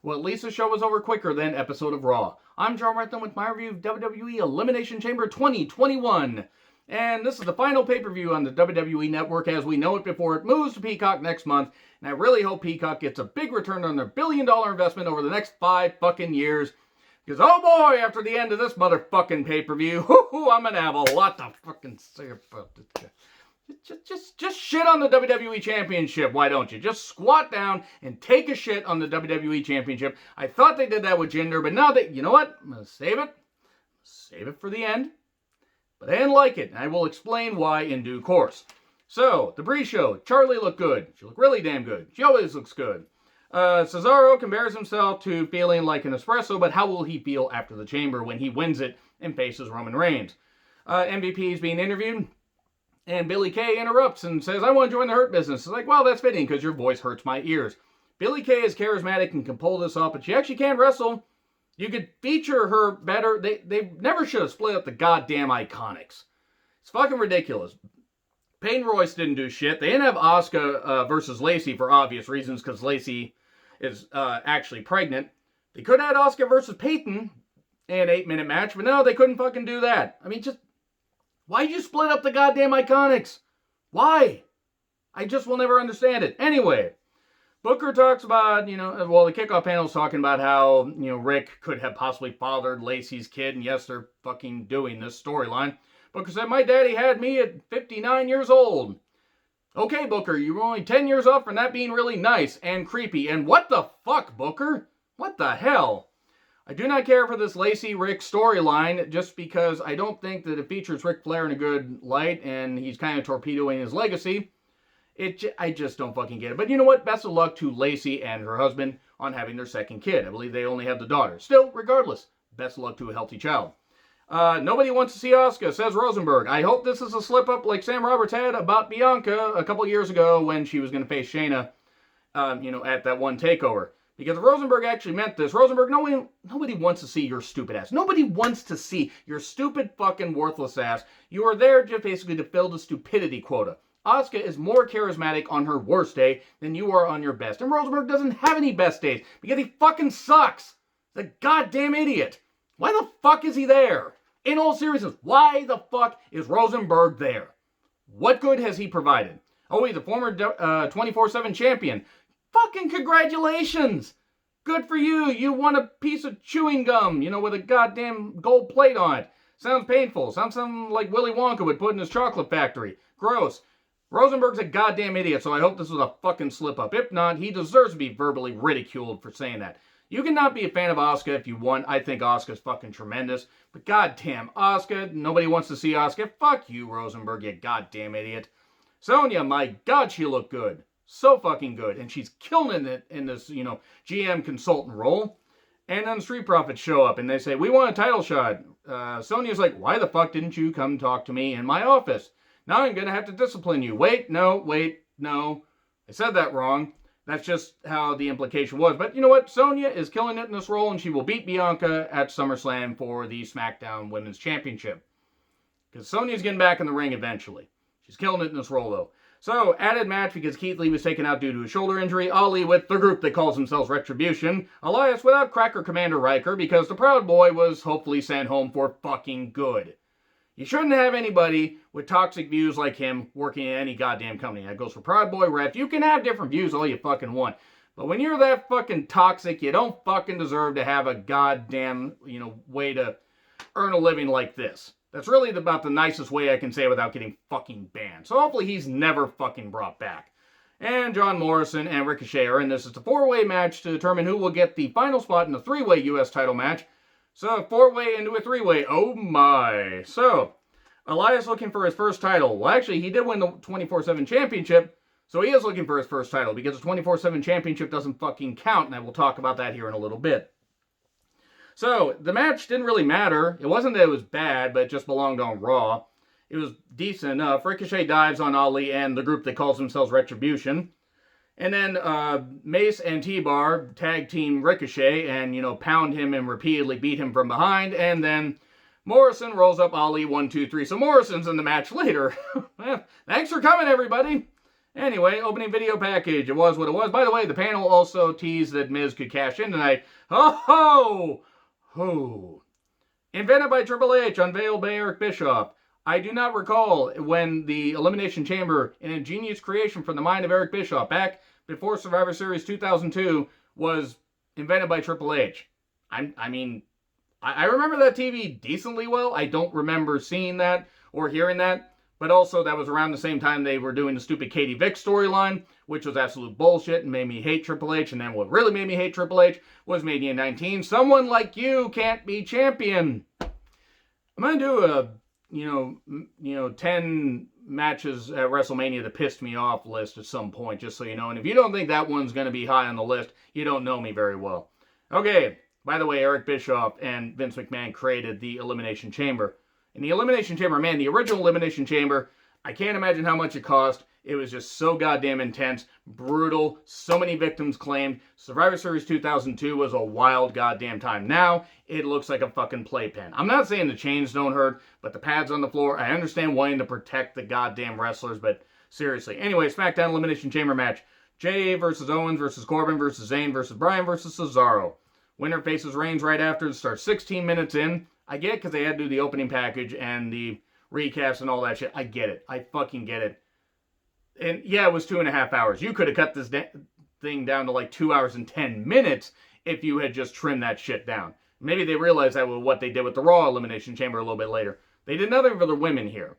Well, at least the show was over quicker than episode of Raw. I'm John Rentham with my review of WWE Elimination Chamber 2021. And this is the final pay-per-view on the WWE Network as we know it before it moves to Peacock next month. And I really hope Peacock gets a big return on their billion-dollar investment over the next 5 fucking years. Because, oh boy, after the end of this motherfucking pay-per-view, I'm going to have a lot to fucking say about this. Just shit on the WWE Championship, why don't you? Just squat down and take a shit on the WWE Championship. I thought they did that with Jinder, but now you know what? I'm going to save it. Save it for the end. But I didn't like it, and I will explain why in due course. So, the pre-show, Charlie looked good. She looked really damn good. She always looks good. Cesaro compares himself to feeling like an espresso, but how will he feel after the chamber when he wins it and faces Roman Reigns? MVP is being interviewed. And Billie Kay interrupts and says, I want to join the Hurt Business. It's like, well, that's fitting because your voice hurts my ears. Billie Kay is charismatic and can pull this off, but she actually can wrestle. You could feature her better. They never should have split up the goddamn Iconics. It's fucking ridiculous. Peyton Royce didn't do shit. They didn't have Asuka versus Lacey for obvious reasons because Lacey is actually pregnant. They could have had Asuka versus Peyton in an 8-minute match, but no, they couldn't fucking do that. I mean, just... why'd you split up the goddamn Iconics? Why? I just will never understand it. Anyway, Booker talks about, the kickoff panel's talking about how, Rick could have possibly fathered Lacey's kid, and yes, they're fucking doing this storyline. Booker said, my daddy had me at 59 years old. Okay, Booker, you were only 10 years off from that being really nice and creepy. And what the fuck, Booker? What the hell? I do not care for this Lacey-Rick storyline just because I don't think that it features Ric Flair in a good light and he's kind of torpedoing his legacy. I just don't fucking get it. But you know what? Best of luck to Lacey and her husband on having their second kid. I believe they only have the daughter. Still, regardless, best of luck to a healthy child. Nobody wants to see Asuka, says Rosenberg. I hope this is a slip-up like Sam Roberts had about Bianca a couple years ago when she was going to face Shayna, at that one takeover. Because if Rosenberg actually meant this, Rosenberg, nobody wants to see your stupid ass. Nobody wants to see your stupid fucking worthless ass. You are there just basically to fill the stupidity quota. Asuka is more charismatic on her worst day than you are on your best. And Rosenberg doesn't have any best days because he fucking sucks. The goddamn idiot. Why the fuck is he there? In all seriousness, why the fuck is Rosenberg there? What good has he provided? Oh, he's a former 24/7 champion. Fucking congratulations! Good for you. You won a piece of chewing gum, with a goddamn gold plate on it. Sounds painful. Sounds something like Willy Wonka would put in his chocolate factory. Gross. Rosenberg's a goddamn idiot, so I hope this was a fucking slip-up. If not, he deserves to be verbally ridiculed for saying that. You cannot be a fan of Asuka if you want. I think Asuka's fucking tremendous. But goddamn, Asuka, nobody wants to see Asuka. Fuck you, Rosenberg, you goddamn idiot. Sonya, my god, she looked good. So fucking good. And she's killing it in this, GM consultant role. And then the Street Profits show up and they say, we want a title shot. Sonya's like, why the fuck didn't you come talk to me in my office? Now I'm going to have to discipline you. Wait, no. I said that wrong. That's just how the implication was. But you know what? Sonya is killing it in this role and she will beat Bianca at SummerSlam for the SmackDown Women's Championship. Because Sonya's getting back in the ring eventually. She's killing it in this role though. So, added match because Keith Lee was taken out due to a shoulder injury. Ali with the group that calls themselves Retribution. Elias without Cracker Commander Riker because the Proud Boy was hopefully sent home for fucking good. You shouldn't have anybody with toxic views like him working in any goddamn company. That goes for Proud Boy Ref. You can have different views all you fucking want. But when you're that fucking toxic, you don't fucking deserve to have a goddamn, way to earn a living like this. That's really about the nicest way I can say it without getting fucking banned. So hopefully he's never fucking brought back. And John Morrison and Ricochet are in this. It's a 4-way match to determine who will get the final spot in the 3-way U.S. title match. So 4-way into a 3-way. Oh my. So, Elias looking for his first title. Well, actually, he did win the 24/7 championship. So he is looking for his first title because the 24/7 championship doesn't fucking count. And I will talk about that here in a little bit. So, the match didn't really matter. It wasn't that it was bad, but it just belonged on Raw. It was decent enough. Ricochet dives on Ali and the group that calls themselves Retribution. And then Mace and T-Bar tag team Ricochet and, pound him and repeatedly beat him from behind. And then Morrison rolls up Ali 1, 2, 3. So Morrison's in the match later. Well, thanks for coming, everybody. Anyway, opening video package. It was what it was. By the way, the panel also teased that Miz could cash in tonight. Ho ho! Ho. Invented by Triple H, unveiled by Eric Bischoff. I do not recall when the Elimination Chamber, an ingenious creation from the mind of Eric Bischoff, back before Survivor Series 2002, was invented by Triple H. I remember that TV decently well. I don't remember seeing that or hearing that. But also, that was around the same time they were doing the stupid Katie Vick storyline, which was absolute bullshit and made me hate Triple H. And then what really made me hate Triple H was Mania 19. Someone like you can't be champion. I'm going to do a, 10 matches at WrestleMania that pissed me off list at some point, just so you know. And if you don't think that one's going to be high on the list, you don't know me very well. Okay, by the way, Eric Bischoff and Vince McMahon created the Elimination Chamber. In the Elimination Chamber, man, the original Elimination Chamber, I can't imagine how much it cost. It was just so goddamn intense, brutal, so many victims claimed. Survivor Series 2002 was a wild goddamn time. Now, it looks like a fucking playpen. I'm not saying the chains don't hurt, but the pads on the floor, I understand wanting to protect the goddamn wrestlers, but seriously. Anyway, SmackDown Elimination Chamber match. Jay versus Owens versus Corbin versus Zayn versus Bryan versus Cesaro. Winner faces Reigns right after. It starts 16 minutes in. I get it because they had to do the opening package and the recaps and all that shit. I get it. I fucking get it. And yeah, it was 2.5 hours. You could have cut this thing down to like 2 hours and 10 minutes if you had just trimmed that shit down. Maybe they realized that with what they did with the Raw Elimination Chamber a little bit later. They did nothing for the women here.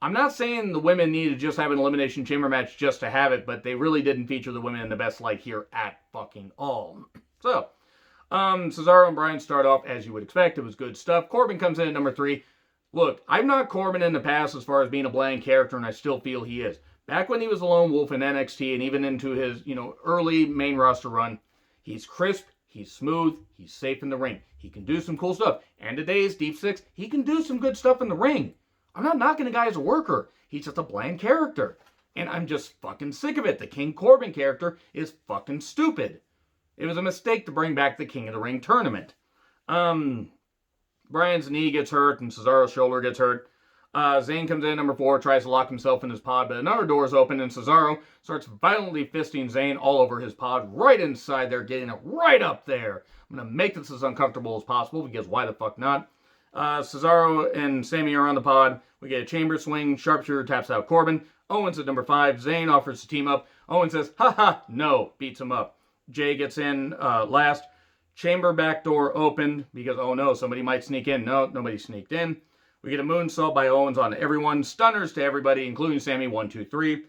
I'm not saying the women needed to just have an Elimination Chamber match just to have it, but they really didn't feature the women in the best light here at fucking all. So, Cesaro and Bryan start off as you would expect. It was good stuff. Corbin comes in at number 3. Look, I'm not Corbin in the past as far as being a bland character, and I still feel he is. Back when he was a lone wolf in NXT and even into his, early main roster run, he's crisp, he's smooth, he's safe in the ring. He can do some cool stuff. And today's Deep Six, he can do some good stuff in the ring. I'm not knocking the guy as a worker. He's just a bland character. And I'm just fucking sick of it. The King Corbin character is fucking stupid. It was a mistake to bring back the King of the Ring tournament. Bryan's knee gets hurt and Cesaro's shoulder gets hurt. Zayn comes in at number 4, tries to lock himself in his pod, but another door is open and Cesaro starts violently fisting Zayn all over his pod, right inside there, getting it right up there. I'm going to make this as uncomfortable as possible because why the fuck not? Cesaro and Sami are on the pod. We get a chamber swing. Sharpshooter taps out Corbin. Owens at number 5. Zayn offers to team up. Owens says, haha, no, beats him up. Jay gets in last. Chamber back door opened because, oh no, somebody might sneak in. No, nobody sneaked in. We get a moonsault by Owens on everyone. Stunners to everybody, including Sami. 1, 2, 3.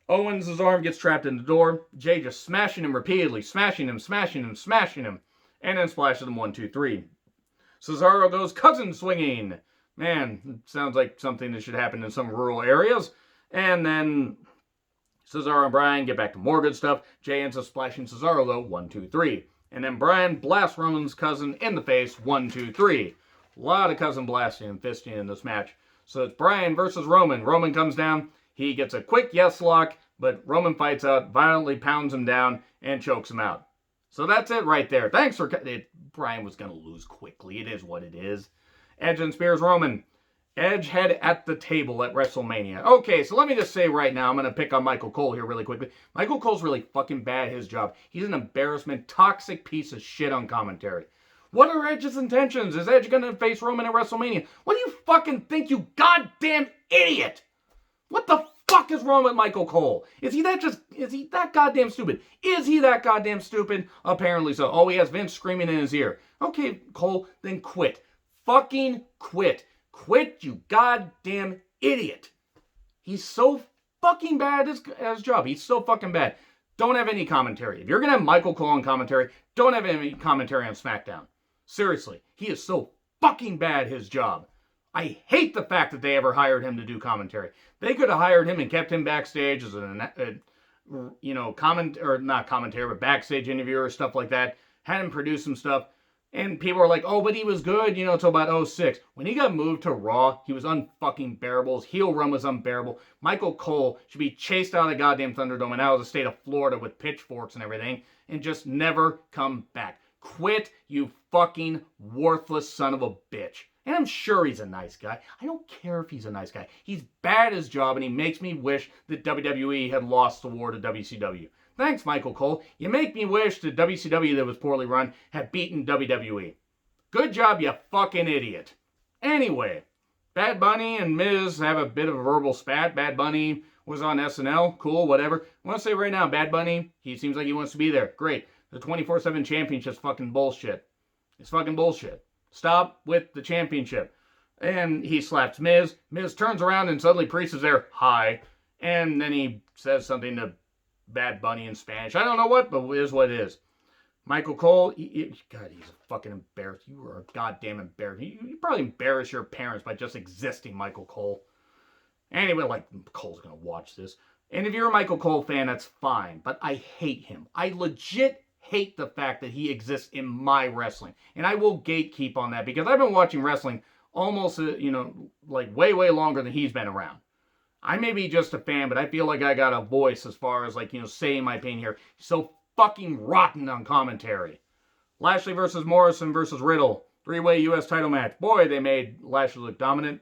Owens' arm gets trapped in the door. Jay just smashing him repeatedly. Smashing him. And then splashes him. 1, 2, 3. Cesaro goes cousin swinging. Man, sounds like something that should happen in some rural areas. And then Cesaro and Bryan get back to more good stuff. Jay ends up splashing Cesaro though. 1, 2, 3. And then Bryan blasts Roman's cousin in the face. 1, 2, 3. A lot of cousin blasting and fisting in this match. So it's Bryan versus Roman. Roman comes down. He gets a quick yes lock, but Roman fights out, violently pounds him down, and chokes him out. So that's it right there. Thanks for... Bryan was going to lose quickly. It is what it is. Edge and spears Roman. Edge head at the table at WrestleMania. Okay, so let me just say right now, I'm going to pick on Michael Cole here really quickly. Michael Cole's really fucking bad at his job. He's an embarrassment, toxic piece of shit on commentary. What are Edge's intentions? Is Edge going to face Roman at WrestleMania? What do you fucking think, you goddamn idiot? What the fuck is wrong with Michael Cole? Is he that goddamn stupid? Is he that goddamn stupid? Apparently so. Oh, he has Vince screaming in his ear. Okay, Cole, then quit. Fucking quit. Quit, you goddamn idiot. He's so fucking bad at his job. He's so fucking bad. Don't have any commentary. If you're going to have Michael Cole on commentary, don't have any commentary on SmackDown. Seriously, he is so fucking bad at his job. I hate the fact that they ever hired him to do commentary. They could have hired him and kept him backstage as not commentary, but backstage interviewer, stuff like that. Had him produce some stuff. And people were like, oh, but he was good, until about 2006. When he got moved to Raw, he was unfucking bearable. His heel run was unbearable. Michael Cole should be chased out of the goddamn Thunderdome and out of the state of Florida with pitchforks and everything and just never come back. Quit, you fucking worthless son of a bitch. And I'm sure he's a nice guy. I don't care if he's a nice guy. He's bad at his job, and he makes me wish that WWE had lost the war to WCW. Thanks, Michael Cole. You make me wish that WCW that was poorly run had beaten WWE. Good job, you fucking idiot. Anyway, Bad Bunny and Miz have a bit of a verbal spat. Bad Bunny was on SNL. Cool, whatever. I want to say right now, Bad Bunny, he seems like he wants to be there. Great. The 24/7 championship's fucking bullshit. It's fucking bullshit. Stop with the championship. And he slaps Miz. Miz turns around and suddenly Priest is there. Hi. And then he says something to Bad Bunny in Spanish. I don't know what, but it is what it is. Michael Cole, God, he's a fucking embarrassed. You are a goddamn embarrassed. You probably embarrass your parents by just existing, Michael Cole. Anyway, like, Cole's going to watch this. And if you're a Michael Cole fan, that's fine. But I hate him. I legit hate the fact that he exists in my wrestling. And I will gatekeep on that because I've been watching wrestling almost, like way, way longer than he's been around. I may be just a fan, but I feel like I got a voice as far as, like, saying my opinion here. He's so fucking rotten on commentary. Lashley versus Morrison versus Riddle. 3-way U.S. title match. Boy, they made Lashley look dominant.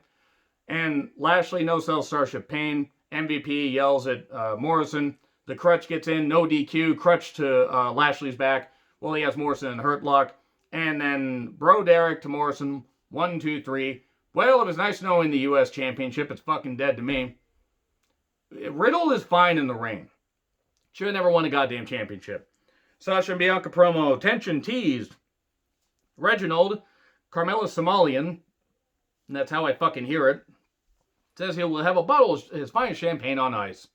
And Lashley no-sells Starship Pain. MVP yells at Morrison. The crutch gets in, no DQ. Crutch to Lashley's back. Well, he has Morrison in Hurt Lock. And then Bro Derek to Morrison. 1, 2, 3. Well, it was nice knowing the U.S. Championship. It's fucking dead to me. Riddle is fine in the ring. Should have never won a goddamn championship. Sasha Bianca promo. Tension teased. Reginald, Carmella Somalian, and that's how I fucking hear it, says he will have a bottle of his finest champagne on ice.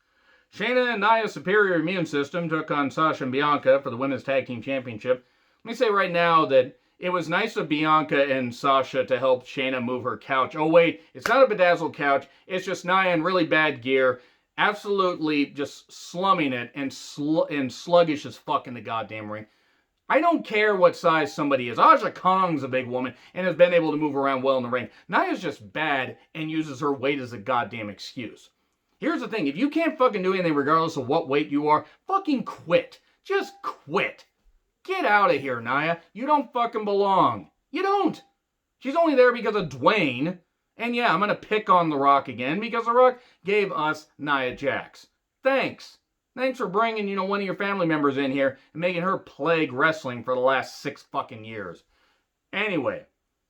Shayna and Nia's superior immune system took on Sasha and Bianca for the Women's Tag Team Championship. Let me say right now that it was nice of Bianca and Sasha to help Shayna move her couch. Oh wait, it's not a bedazzled couch. It's just Nia in really bad gear. Absolutely just slumming it and sluggish as fuck in the goddamn ring. I don't care what size somebody is. Aja Kong's a big woman and has been able to move around well in the ring. Nia's just bad and uses her weight as a goddamn excuse. Here's the thing. If you can't fucking do anything regardless of what weight you are, fucking quit. Just quit. Get out of here, Nia. You don't fucking belong. You don't. She's only there because of Dwayne. And yeah, I'm going to pick on The Rock again because The Rock gave us Nia Jax. Thanks. Thanks for bringing, one of your family members in here and making her plague wrestling for the last 6 fucking years. Anyway,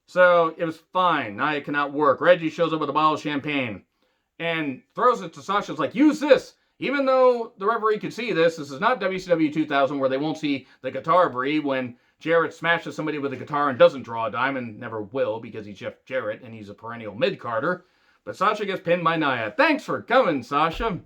so it was fine. Nia cannot work. Reggie shows up with a bottle of champagne and throws it to Sasha. It's like, use this. Even though the referee could see this is not WCW 2000 where they won't see the guitar breathe when Jarrett smashes somebody with a guitar and doesn't draw a dime and never will because he's Jeff Jarrett and he's a perennial mid-carder. But Sasha gets pinned by Nia. Thanks for coming, Sasha.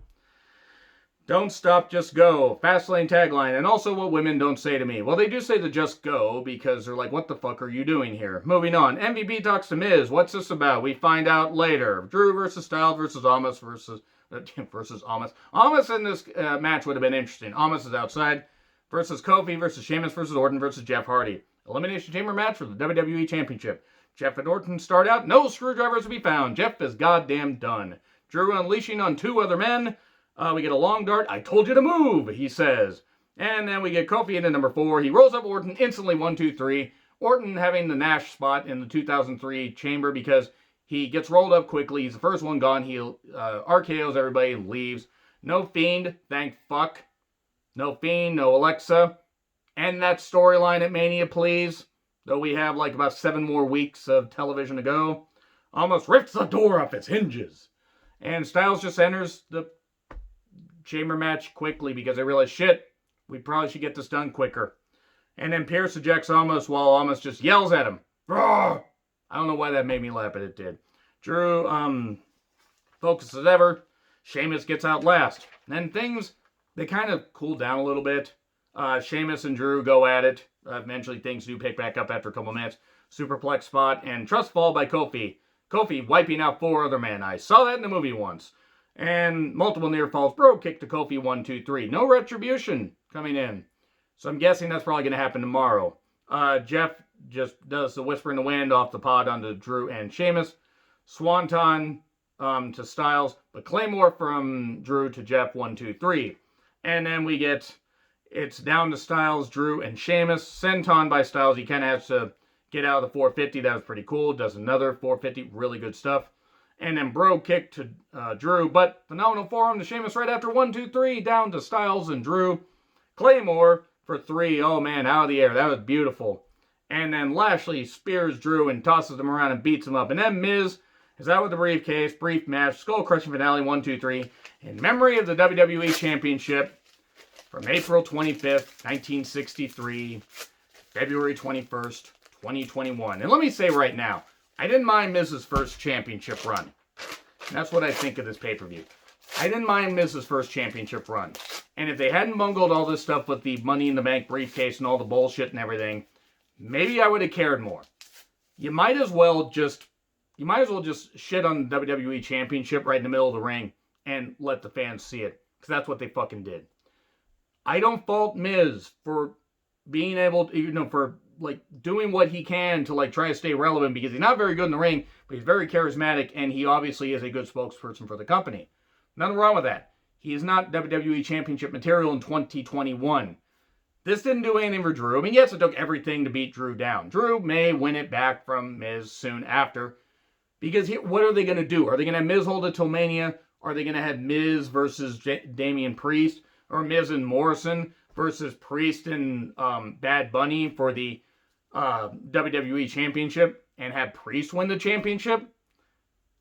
Don't stop, just go. Fastlane tagline. And also what women don't say to me. Well, they do say to just go because they're like, what the fuck are you doing here? Moving on. MVP talks to Miz. What's this about? We find out later. Drew versus Styles versus Omos versus Omos. Omos in this match would have been interesting. Omos is outside. Versus Kofi versus Sheamus versus Orton versus Jeff Hardy. Elimination Chamber match for the WWE Championship. Jeff and Orton start out. No screwdrivers to be found. Jeff is goddamn done. Drew unleashing on 2 other men. We get a long dart. I told you to move, he says. And then we get Kofi into number 4. He rolls up Orton instantly. 1, 2, 3. Orton having the Nash spot in the 2003 Chamber because he gets rolled up quickly. He's the first one gone. He RKOs everybody and leaves. No Fiend. Thank fuck. No Fiend, no Alexa. End that storyline at Mania, please. Though we have like about 7 more weeks of television to go. Almost rips the door off its hinges. And Styles just enters the chamber match quickly because they realize, shit, we probably should get this done quicker. And then Pierce ejects Omos while Omos just yells at him. Roar! I don't know why that made me laugh, but it did. Drew focuses as ever. Sheamus gets out last. And then things, they kind of cool down a little bit. Sheamus and Drew go at it. Eventually things do pick back up after a couple minutes. Superplex spot and trust fall by Kofi. Kofi wiping out 4 other men. I saw that in the movie once. And multiple near falls. Bro kick to Kofi 1, 2, 3. No retribution coming in. So I'm guessing that's probably going to happen tomorrow. Jeff just does the whisper in the wind off the pod onto Drew and Sheamus. Swanton to Styles. But Claymore from Drew to Jeff 1, 2, 3. And then we get, it's down to Styles, Drew, and Sheamus. Senton by Styles. He kind of has to get out of the 450. That was pretty cool. Does another 450. Really good stuff. And then Bro kicked to Drew. But phenomenal forearm to Sheamus right after 1, 2, 3. Down to Styles and Drew. Claymore for 3. Oh, man, out of the air. That was beautiful. And then Lashley spears Drew and tosses him around and beats him up. And then Miz is out with the briefcase. Brief match. Skull-crushing finale. 1, 2, 3. In memory of the WWE Championship from April 25th, 1963, February 21st, 2021. And let me say right now, I didn't mind Miz's first championship run. And that's what I think of this pay-per-view. I didn't mind Miz's first championship run. And if they hadn't bungled all this stuff with the Money in the Bank briefcase and all the bullshit and everything, maybe I would have cared more. You might as well just shit on the WWE Championship right in the middle of the ring and let the fans see it. Because that's what they fucking did. I don't fault Miz for being able to, for doing what he can to try to stay relevant, because he's not very good in the ring, but he's very charismatic, and he obviously is a good spokesperson for the company. Nothing wrong with that. He is not WWE Championship material in 2021. This didn't do anything for Drew. I mean, yes, it took everything to beat Drew down. Drew may win it back from Miz soon after, because what are they going to do? Are they going to have Miz hold it till Mania? Are they going to have Miz versus Damian Priest? Or Miz and Morrison versus Priest and Bad Bunny for the WWE Championship and have Priest win the championship?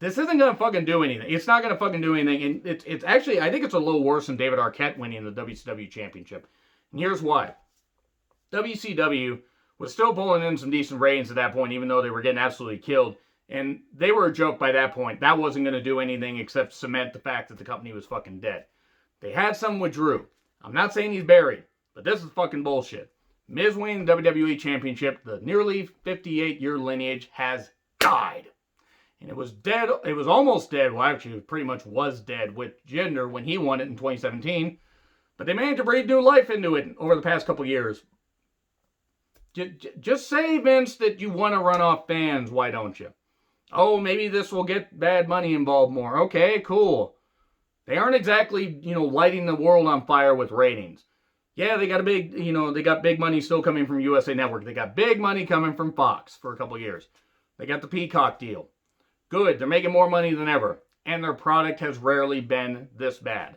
This isn't going to fucking do anything. It's not going to fucking do anything. And it's actually, I think it's a little worse than David Arquette winning the WCW Championship. And here's why. WCW was still pulling in some decent ratings at that point, even though they were getting absolutely killed. And they were a joke by that point. That wasn't going to do anything except cement the fact that the company was fucking dead. They had something with Drew. I'm not saying he's buried, but this is fucking bullshit. Miz winning the WWE Championship, the nearly 58-year lineage has died. And it was dead. It was almost dead. Well, actually, it pretty much was dead with Jinder when he won it in 2017. But they managed to breathe new life into it over the past couple years. Just say, Vince, that you want to run off fans. Why don't you? Oh, maybe this will get Bad Money involved more. Okay, cool. They aren't exactly, lighting the world on fire with ratings. Yeah, they got they got big money still coming from USA Network. They got big money coming from Fox for a couple of years. They got the Peacock deal. Good, they're making more money than ever. And their product has rarely been this bad.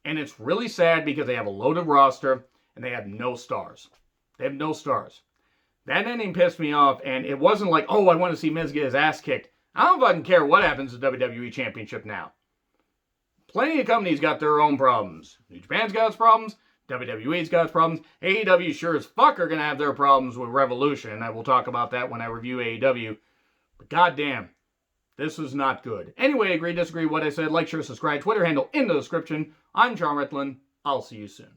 And it's really sad because they have a loaded roster and they have no stars. They have no stars. That ending pissed me off, and it wasn't like, oh, I want to see Miz get his ass kicked. I don't fucking care what happens to the WWE Championship now. Plenty of companies got their own problems. New Japan's got its problems. WWE's got its problems. AEW sure as fuck are going to have their problems with Revolution. And I will talk about that when I review AEW. But goddamn, this was not good. Anyway, agree, disagree, what I said. Like, share, subscribe. Twitter handle in the description. I'm John Ritlin. I'll see you soon.